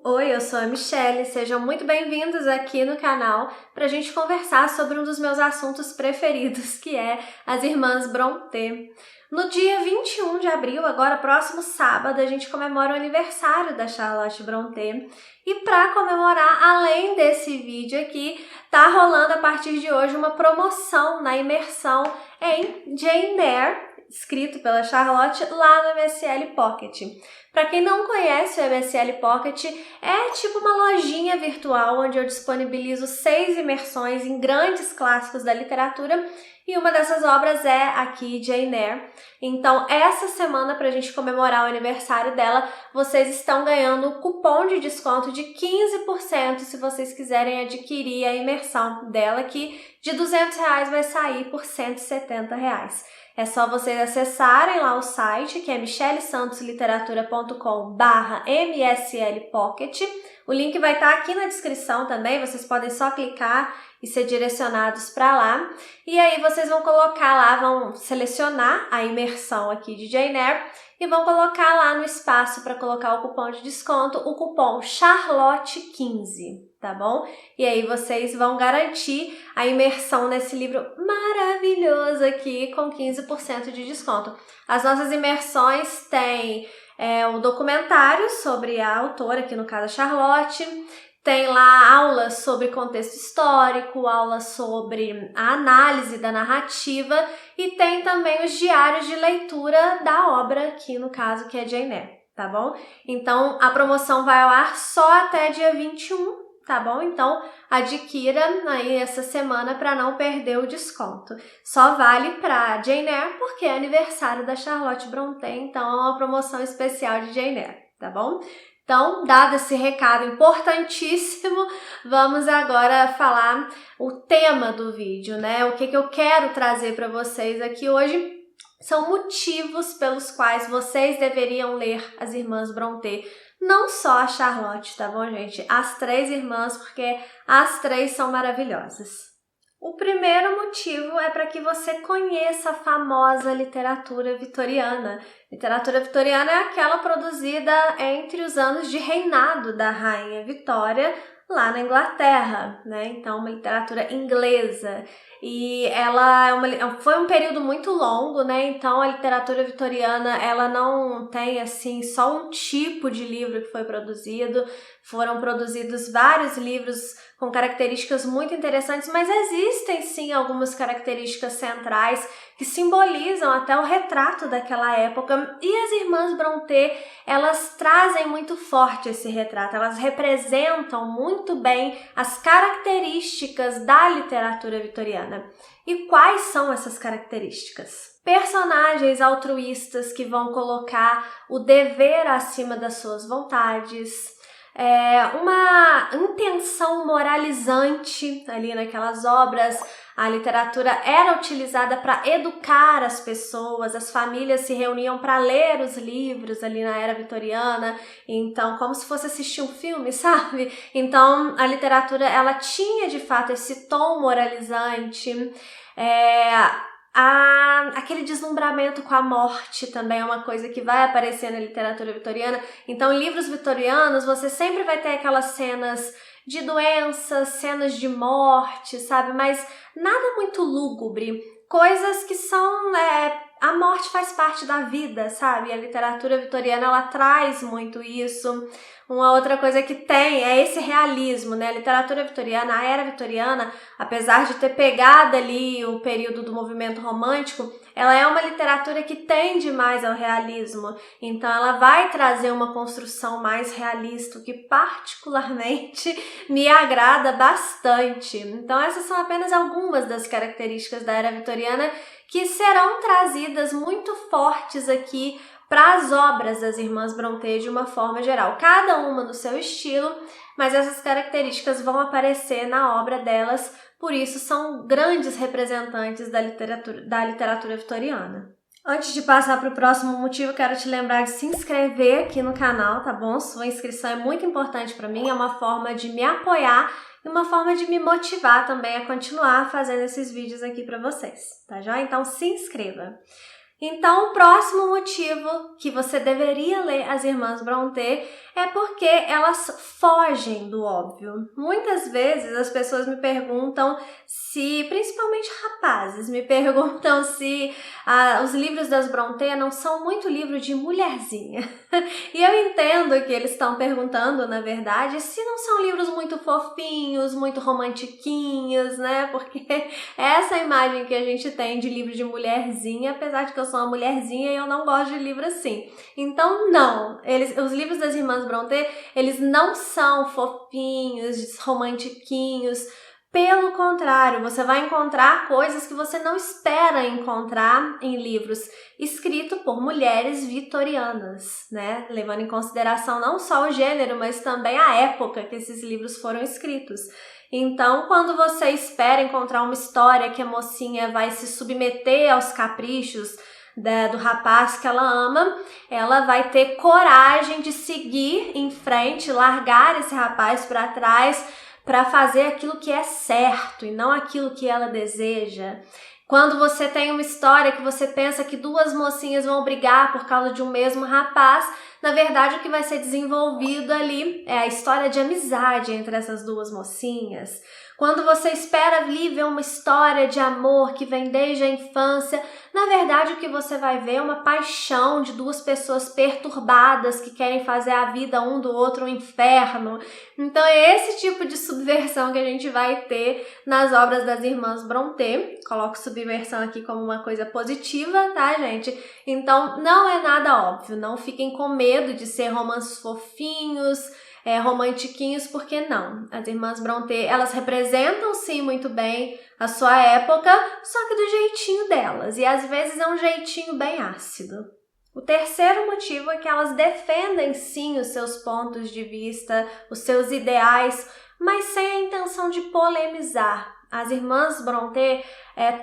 Oi, eu sou a Michelle, sejam muito bem-vindos aqui no canal para a gente conversar sobre um dos meus assuntos preferidos, que é as Irmãs Brontë. No dia 21 de abril, agora próximo sábado, a gente comemora o aniversário da Charlotte Brontë. E para comemorar, além desse vídeo aqui, tá rolando a partir de hoje uma promoção na imersão em Jane Eyre, escrito pela Charlotte, lá no MSL Pocket. Para quem não conhece o MSL Pocket, é tipo uma lojinha virtual onde eu disponibilizo 6 imersões em grandes clássicos da literatura e uma dessas obras é aqui Jane Eyre. Então, essa semana, para a gente comemorar o aniversário dela, vocês estão ganhando um cupom de desconto de 15% se vocês quiserem adquirir a imersão dela, que de R$200 vai sair por R$170. É só vocês acessarem lá o site, que é michellesantosliteratura.com/mslpocket. O link vai estar aqui na descrição também, vocês podem só clicar e ser direcionados para lá. E aí vocês vão colocar lá, vão selecionar a imersão aqui de Jane Eyre e vão colocar lá no espaço para colocar o cupom de desconto, o cupom Charlotte15, tá bom? E aí vocês vão garantir a imersão nesse livro maravilhoso aqui com 15% de desconto. As nossas imersões têm um documentário sobre a autora, aqui no caso a Charlotte, tem lá aulas sobre contexto histórico, aulas sobre a análise da narrativa e tem também os diários de leitura da obra, aqui no caso que é Jane Eyre, tá bom? Então a promoção vai ao ar só até dia 21, tá bom? Então adquira aí essa semana para não perder o desconto. Só vale para Jane Eyre porque é aniversário da Charlotte Brontë, então é uma promoção especial de Jane Eyre, tá bom? Então, dado esse recado importantíssimo, vamos agora falar o tema do vídeo, né? O que eu quero trazer para vocês aqui hoje são motivos pelos quais vocês deveriam ler as Irmãs Brontë. Não só a Charlotte, tá bom, gente? As 3 irmãs, porque as 3 são maravilhosas. O primeiro motivo é para que você conheça a famosa literatura vitoriana. Literatura vitoriana é aquela produzida entre os anos de reinado da Rainha Vitória, lá na Inglaterra, né? Então, uma literatura inglesa. E ela foi um período muito longo, né? Então, a literatura vitoriana, ela não tem, assim, só um tipo de livro que foi produzido. Foram produzidos vários livros com características muito interessantes, mas existem, sim, algumas características centrais que simbolizam até o retrato daquela época. E as Irmãs Brontë, elas trazem muito forte esse retrato. Elas representam muito bem as características da literatura vitoriana. E quais são essas características? Personagens altruístas que vão colocar o dever acima das suas vontades, uma intenção moralizante ali naquelas obras. A literatura era utilizada para educar as pessoas, as famílias se reuniam para ler os livros ali na era vitoriana, então como se fosse assistir um filme, sabe? Então a literatura, ela tinha de fato esse tom moralizante, aquele deslumbramento com a morte também é uma coisa que vai aparecer na literatura vitoriana. Então, livros vitorianos, você sempre vai ter aquelas cenas de doenças, cenas de morte, sabe? Mas nada muito lúgubre. Coisas que são... a morte faz parte da vida, sabe? A literatura vitoriana, ela traz muito isso. Uma outra coisa que tem é esse realismo, né? A literatura vitoriana, a era vitoriana, apesar de ter pegado ali o período do movimento romântico, ela é uma literatura que tende mais ao realismo. Então, ela vai trazer uma construção mais realista, o que particularmente me agrada bastante. Então, essas são apenas algumas das características da era vitoriana que serão trazidas muito fortes aqui para as obras das Irmãs Brontë de uma forma geral, cada uma no seu estilo, mas essas características vão aparecer na obra delas, por isso são grandes representantes da literatura vitoriana. Antes de passar para o próximo motivo, quero te lembrar de se inscrever aqui no canal, tá bom? Sua inscrição é muito importante para mim, é uma forma de me apoiar e uma forma de me motivar também a continuar fazendo esses vídeos aqui para vocês, tá já? Então se inscreva. Então, o próximo motivo que você deveria ler as Irmãs Brontë É porque elas fogem do óbvio. Muitas vezes as pessoas me perguntam se, principalmente rapazes, me perguntam se os livros das Brontë não são muito livro de mulherzinha. E eu entendo que eles estão perguntando, na verdade, se não são livros muito fofinhos, muito romantiquinhos, né? Porque é essa imagem que a gente tem de livro de mulherzinha, apesar de que eu sou uma mulherzinha e eu não gosto de livro assim. Então, não. Os livros das Irmãs Brontë, eles não são fofinhos, romantiquinhos. Pelo contrário, você vai encontrar coisas que você não espera encontrar em livros escritos por mulheres vitorianas, né? Levando em consideração não só o gênero, mas também a época que esses livros foram escritos. Então, quando você espera encontrar uma história que a mocinha vai se submeter aos caprichos do rapaz que ela ama, ela vai ter coragem de seguir em frente, largar esse rapaz para trás, para fazer aquilo que é certo e não aquilo que ela deseja. Quando você tem uma história que você pensa que duas mocinhas vão brigar por causa de um mesmo rapaz, na verdade o que vai ser desenvolvido ali é a história de amizade entre essas duas mocinhas. Quando você espera ali ver uma história de amor que vem desde a infância, na verdade o que você vai ver é uma paixão de duas pessoas perturbadas que querem fazer a vida um do outro um inferno. Então é esse tipo de subversão que a gente vai ter nas obras das Irmãs Brontë. Coloco subversão aqui como uma coisa positiva, tá, gente? Então não é nada óbvio, não fiquem com medo de ser romances fofinhos, romantiquinhos, porque não. As Irmãs Brontë, elas representam sim muito bem a sua época, só que do jeitinho delas, e às vezes é um jeitinho bem ácido. O terceiro motivo é que elas defendem sim os seus pontos de vista, os seus ideais, mas sem a intenção de polemizar. As Irmãs Brontë,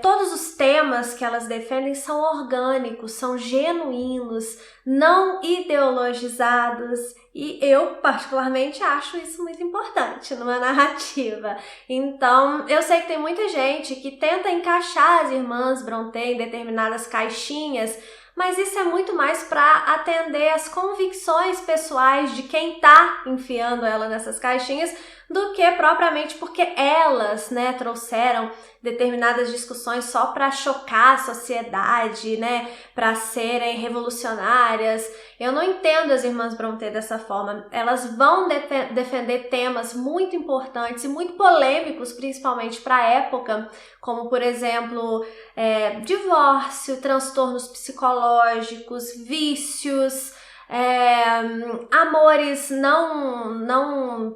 todos os temas que elas defendem são orgânicos, são genuínos, não ideologizados, e eu particularmente acho isso muito importante numa narrativa. Então, eu sei que tem muita gente que tenta encaixar as Irmãs Brontë em determinadas caixinhas, mas isso é muito mais para atender às convicções pessoais de quem está enfiando ela nessas caixinhas do que propriamente porque elas, né, trouxeram determinadas discussões só para chocar a sociedade, né, para serem revolucionárias. Eu não entendo as Irmãs Brontë dessa forma. Elas vão defender temas muito importantes e muito polêmicos, principalmente para a época, como, por exemplo, divórcio, transtornos psicológicos, vícios, amores não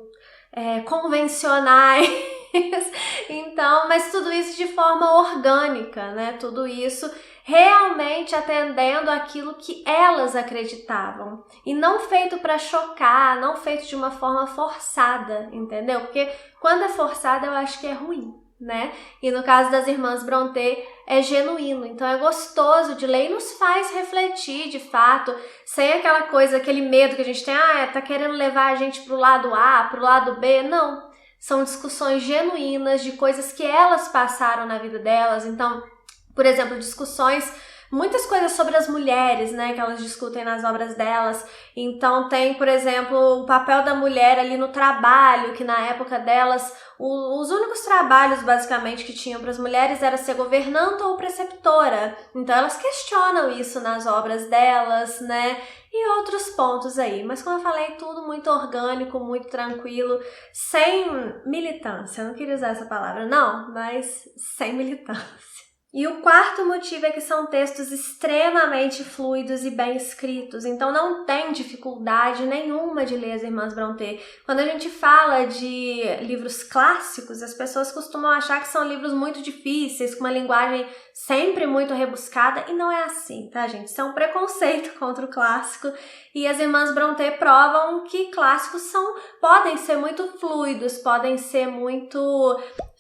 convencionais. Então, mas tudo isso de forma orgânica, né? Tudo isso realmente atendendo aquilo que elas acreditavam e não feito para chocar, não feito de uma forma forçada, entendeu? Porque quando é forçada eu acho que é ruim, né? E no caso das Irmãs Brontë é genuíno, então é gostoso de ler e nos faz refletir de fato, sem aquela coisa, aquele medo que a gente tem, tá querendo levar a gente pro lado A, pro lado B, não. São discussões genuínas de coisas que elas passaram na vida delas. Então, por exemplo, muitas coisas sobre as mulheres, né, que elas discutem nas obras delas. Então tem, por exemplo, o papel da mulher ali no trabalho, que na época delas, os únicos trabalhos basicamente que tinham para as mulheres era ser governanta ou preceptora. Então elas questionam isso nas obras delas, né, e outros pontos aí. Mas como eu falei, tudo muito orgânico, muito tranquilo, sem militância. Eu não queria usar essa palavra, não, mas sem militância. E o quarto motivo é que são textos extremamente fluidos e bem escritos, então não tem dificuldade nenhuma de ler as Irmãs Brontë. Quando a gente fala de livros clássicos, as pessoas costumam achar que são livros muito difíceis, com uma linguagem sempre muito rebuscada, e não é assim, tá, gente? Isso é um preconceito contra o clássico, e as Irmãs Brontë provam que clássicos podem ser muito fluidos, podem ser muito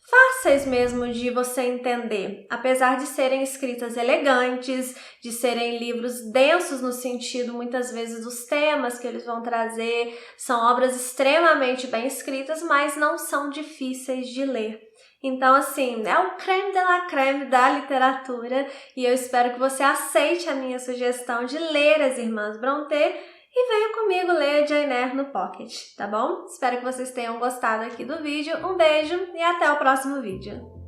fáceis mesmo de você entender, apesar de serem escritas elegantes, de serem livros densos no sentido, muitas vezes, dos temas que eles vão trazer, são obras extremamente bem escritas, mas não são difíceis de ler. Então, assim, é o creme de la creme da literatura, e eu espero que você aceite a minha sugestão de ler as Irmãs Brontë e venha comigo ler a Jane Eyre no Pocket, tá bom? Espero que vocês tenham gostado aqui do vídeo. Um beijo e até o próximo vídeo.